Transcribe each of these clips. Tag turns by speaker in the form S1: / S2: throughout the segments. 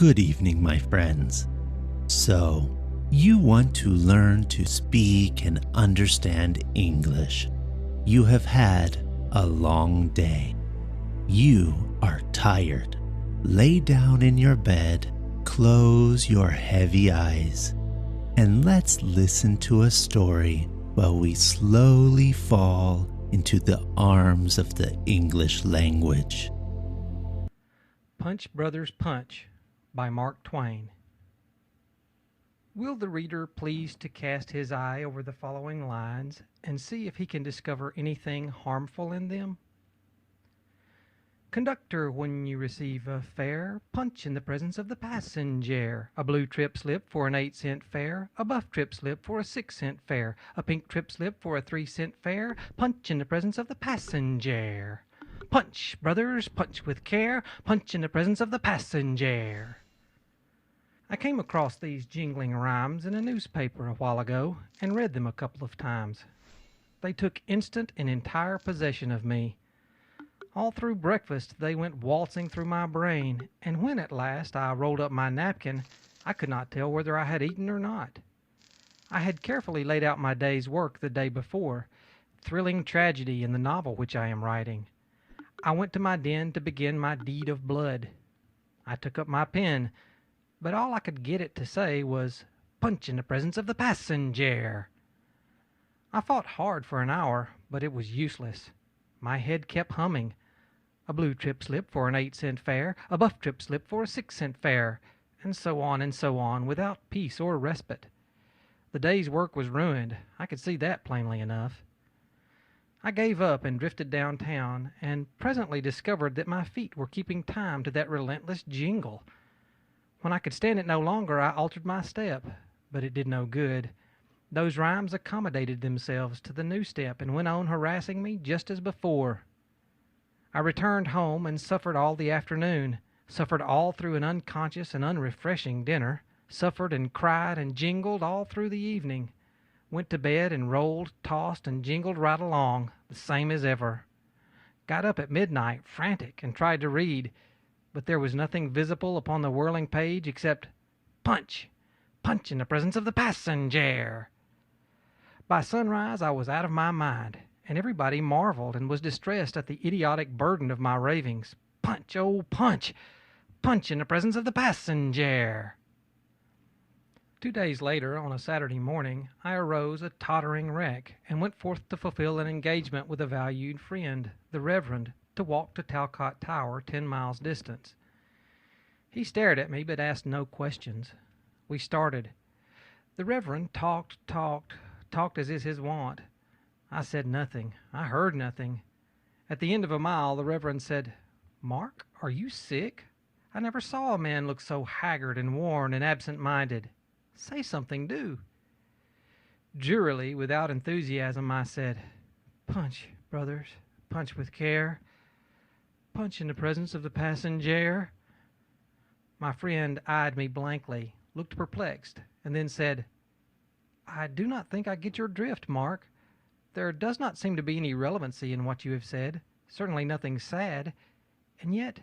S1: Good evening, my friends. So, you want to learn to speak and understand English. You have had a long day. You are tired. Lay down in your bed, close your heavy eyes, and let's listen to a story while we slowly fall into the arms of the English language.
S2: Punch Brothers Punch by Mark Twain. Will the reader please to cast his eye over the following lines and see if he can discover anything harmful in them? Conductor, when you receive a fare, punch in the presence of the passenger. A blue trip slip for an 8-cent fare, a buff trip slip for a 6-cent fare, a pink trip slip for a 3-cent fare, punch in the presence of the passenger. Punch, brothers, punch with care, punch in the presence of the passenger. I came across these jingling rhymes in a newspaper a while ago and read them a couple of times. They took instant and entire possession of me. All through breakfast they went waltzing through my brain, and when at last I rolled up my napkin, I could not tell whether I had eaten or not. I had carefully laid out my day's work the day before, thrilling tragedy in the novel which I am writing. I went to my den to begin my deed of blood. I took up my pen, but all I could get it to say was, "Punch in the presence of the passenger." I fought hard for an hour, but it was useless. My head kept humming. A blue trip slip for an 8-cent fare, a buff trip slip for a 6-cent fare, and so on, without peace or respite. The day's work was ruined. I could see that plainly enough. I gave up and drifted downtown, and presently discovered that my feet were keeping time to that relentless jingle. When I could stand it no longer, I altered my step, but it did no good. Those rhymes accommodated themselves to the new step and went on harassing me just as before. I returned home and suffered all the afternoon, suffered all through an unconscious and unrefreshing dinner, suffered and cried and jingled all through the evening, went to bed and rolled, tossed, and jingled right along, the same as ever. Got up at midnight, frantic, and tried to read, but there was nothing visible upon the whirling page except punch, punch in the presence of the passenger. By sunrise I was out of my mind, and everybody marveled and was distressed at the idiotic burden of my ravings. Punch, oh punch, punch in the presence of the passenger. 2 days later, on a Saturday morning, I arose a tottering wreck and went forth to fulfill an engagement with a valued friend, the Reverend, to walk to Talcott Tower, 10 miles distance. He stared at me but asked no questions. We started. The Reverend talked as is his wont. I said nothing. I heard nothing. At the end of a mile, the Reverend said, "Mark, are you sick? I never saw a man look so haggard and worn and absent-minded. Say something, do." Drearily, without enthusiasm, I said, "Punch, brothers, punch with care. Punch in the presence of the passenger." My friend eyed me blankly, looked perplexed, and then said, "I do not think I get your drift, Mark. There does not seem to be any relevancy in what you have said, certainly nothing sad, and yet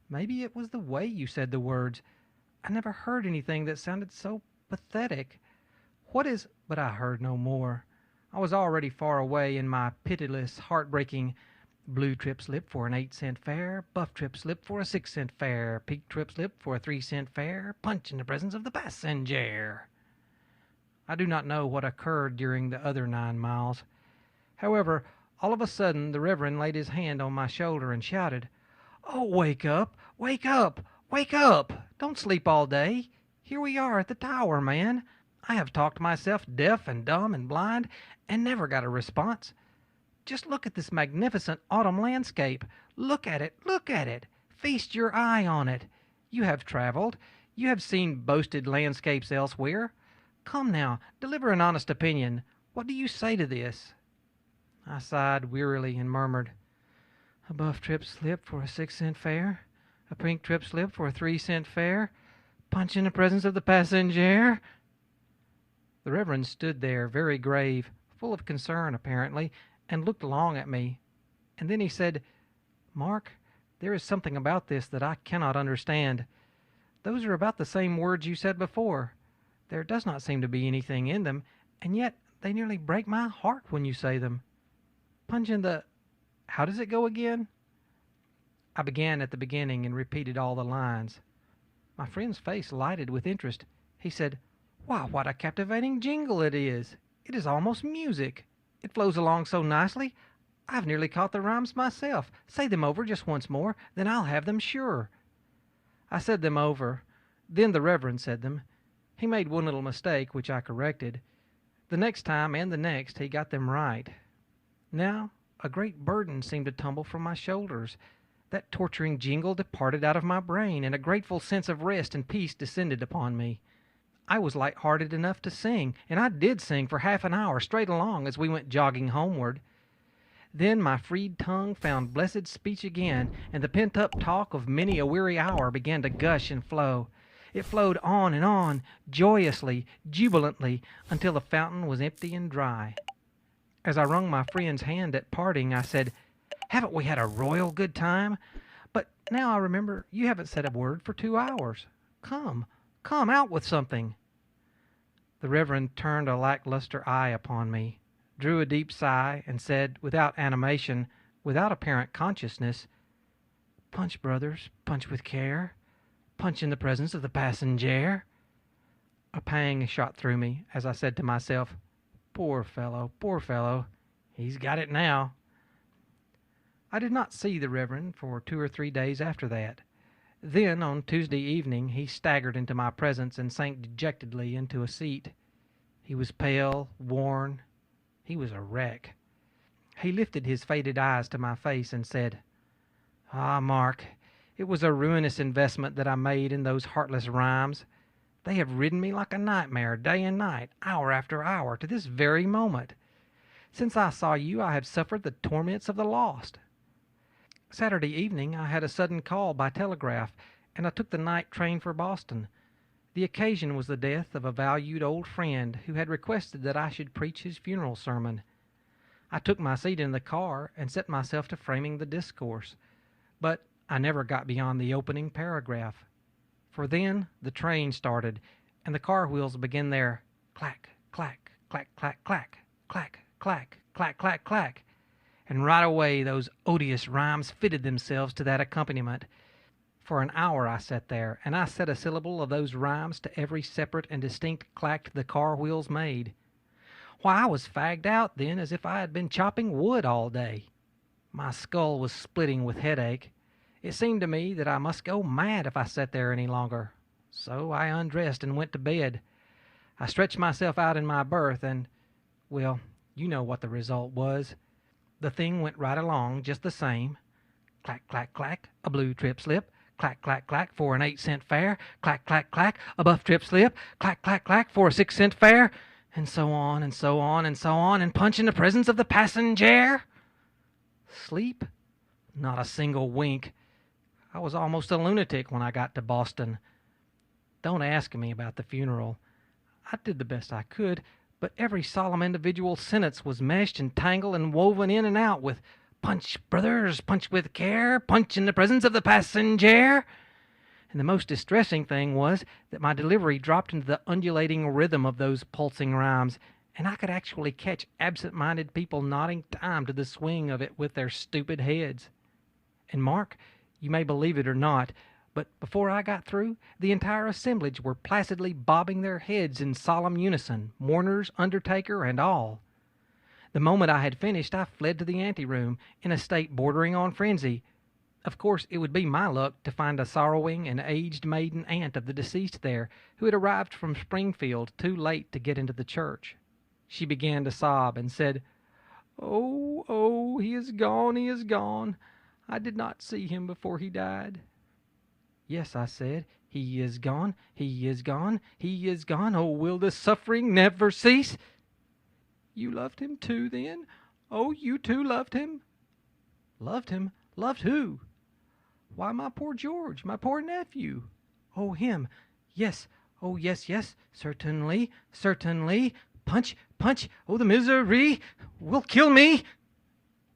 S2: maybe it was the way you said the words. I never heard anything that sounded so pathetic. What is—" But I heard no more. I was already far away in my pitiless, heartbreaking blue trip slip for an 8-cent fare, buff trip slip for a 6-cent fare, pink trip slip for a 3-cent fare, punch in the presence of the passenger. I do not know what occurred during the other 9 miles. However, all of a sudden the Reverend laid his hand on my shoulder and shouted, "Oh, wake up! Wake up! Wake up! Don't sleep all day! Here we are at the tower, man! I have talked myself deaf and dumb and blind and never got a response. Just look at this magnificent autumn landscape. Look at it! Look at it! Feast your eye on it! You have traveled. You have seen boasted landscapes elsewhere. Come now, deliver an honest opinion. What do you say to this?" I sighed wearily and murmured, "A buff trip slip for a 6-cent fare, a pink trip slip for a 3-cent fare, punch in the presence of the passenger." The Reverend stood there, very grave, full of concern apparently, and looked long at me, and then he said, "Mark, there is something about this that I cannot understand. Those are about the same words you said before. There does not seem to be anything in them, and yet they nearly break my heart when you say them. Punch in the... How does it go again?" I began at the beginning and repeated all the lines. My friend's face lighted with interest. He said, "Why, what a captivating jingle it is! It is almost music. It flows along so nicely. I've nearly caught the rhymes myself. Say them over just once more, then I'll have them sure." I said them over. Then the Reverend said them. He made one little mistake, which I corrected. The next time and the next he got them right. Now a great burden seemed to tumble from my shoulders. That torturing jingle departed out of my brain, and a grateful sense of rest and peace descended upon me. I was light-hearted enough to sing, and I did sing for half an hour straight along as we went jogging homeward. Then my freed tongue found blessed speech again, and the pent-up talk of many a weary hour began to gush and flow. It flowed on, joyously, jubilantly, until the fountain was empty and dry. As I wrung my friend's hand at parting, I said, "Haven't we had a royal good time? But now I remember you haven't said a word for 2 hours. Come, out with something." The Reverend turned a lackluster eye upon me, drew a deep sigh, and said, without animation, without apparent consciousness, "Punch, brothers, punch with care. Punch in the presence of the passenger." A pang shot through me as I said to myself, poor fellow, he's got it now." I did not see the Reverend for 2 or 3 days after that. Then, on Tuesday evening, he staggered into my presence and sank dejectedly into a seat. He was pale, worn. He was a wreck. He lifted his faded eyes to my face and said, "Ah, Mark, it was a ruinous investment that I made in those heartless rhymes. They have ridden me like a nightmare, day and night, hour after hour, to this very moment. Since I saw you, I have suffered the torments of the lost." Saturday evening I had a sudden call by telegraph, and I took the night train for Boston. The occasion was the death of a valued old friend who had requested that I should preach his funeral sermon. I took my seat in the car and set myself to framing the discourse, but I never got beyond the opening paragraph. For then the train started, and the car wheels began their clack, clack, clack, clack, clack, clack, clack, clack, clack, clack. And right away those odious rhymes fitted themselves to that accompaniment. For an hour I sat there, and I set a syllable of those rhymes to every separate and distinct clack the car wheels made. Why, I was fagged out then as if I had been chopping wood all day. My skull was splitting with headache. It seemed to me that I must go mad if I sat there any longer. So I undressed and went to bed. I stretched myself out in my berth, and, well, you know what the result was. The thing went right along just the same. Clack, clack, clack, a blue trip slip. Clack, clack, clack, for an 8-cent fare. Clack, clack, clack, a buff trip slip. Clack, clack, clack, for a 6-cent fare. And so on, and so on, and so on, and punch in the presence of the passenger. Sleep? Not a single wink. I was almost a lunatic when I got to Boston. Don't ask me about the funeral. I did the best I could, but every solemn individual sentence was meshed and tangled and woven in and out with "Punch, brothers, punch with care, punch in the presence of the passenger." And the most distressing thing was that my delivery dropped into the undulating rhythm of those pulsing rhymes, and I could actually catch absent-minded people nodding time to the swing of it with their stupid heads. And Mark, you may believe it or not, but before I got through, the entire assemblage were placidly bobbing their heads in solemn unison, mourners, undertaker, and all. The moment I had finished, I fled to the anteroom, in a state bordering on frenzy. Of course, it would be my luck to find a sorrowing and aged maiden aunt of the deceased there, who had arrived from Springfield too late to get into the church. She began to sob and said, "Oh, he is gone, he is gone. I did not see him before he died." "Yes," I said, "he is gone, he is gone, he is gone. Oh, will the suffering never cease?" "You loved him too, then? Oh, you too loved him?" "Loved him? Loved who?" "Why, my poor George, my poor nephew." "Oh, him? Yes, oh, yes, certainly, certainly. Punch, punch, oh, the misery will kill me."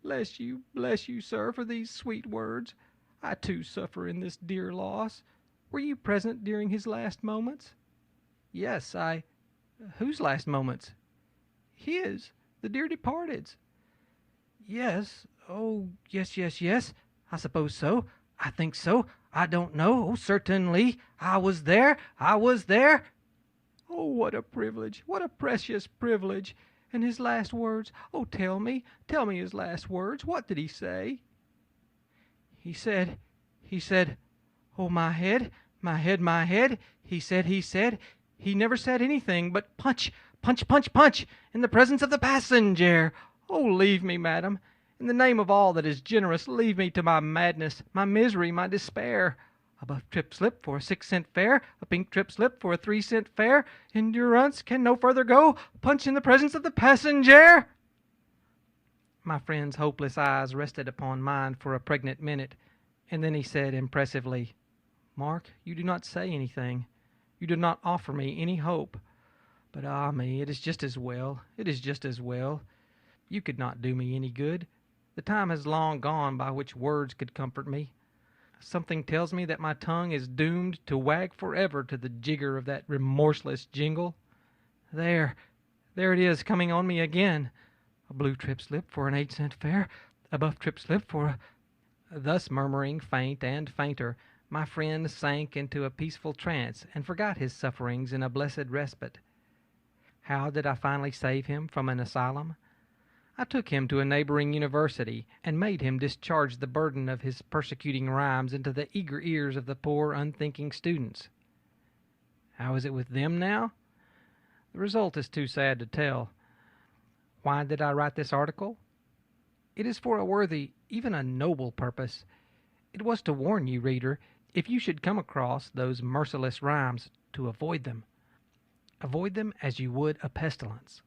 S2: Bless you, sir, for these sweet words. I too suffer in this dear loss. Were you present during his last moments? Yes, Whose last moments? His, the dear departed's. Yes, oh, yes. I suppose so. I think so. I don't know. Oh, certainly. I was there. Oh, what a privilege. What a precious privilege. And his last words. Oh, tell me his last words. What did he say? He said, oh, my head. He said, he never said anything but punch in the presence of the passenger. Oh, leave me, madam. In the name of all that is generous, leave me to my madness, my misery, my despair. A buff trip slip for a 6-cent fare, a pink trip slip for a 3-cent fare. Endurance can no further go. Punch in the presence of the passenger. My friend's hopeless eyes rested upon mine for a pregnant minute, and then he said impressively, Mark, you do not say anything. You do not offer me any hope. But ah me, it is just as well. You could not do me any good. The time has long gone by which words could comfort me. Something tells me that my tongue is doomed to wag forever to the jigger of that remorseless jingle. There it is, coming on me again. A blue trip slip for an 8-cent fare, a buff trip slip for a... Thus murmuring faint and fainter, my friend sank into a peaceful trance and forgot his sufferings in a blessed respite. How did I finally save him from an asylum? I took him to a neighboring university and made him discharge the burden of his persecuting rhymes into the eager ears of the poor, unthinking students. How is it with them now? The result is too sad to tell. Why did I write this article? It is for a worthy, even a noble purpose. It was to warn you, reader, if you should come across those merciless rhymes, to avoid them. Avoid them as you would a pestilence.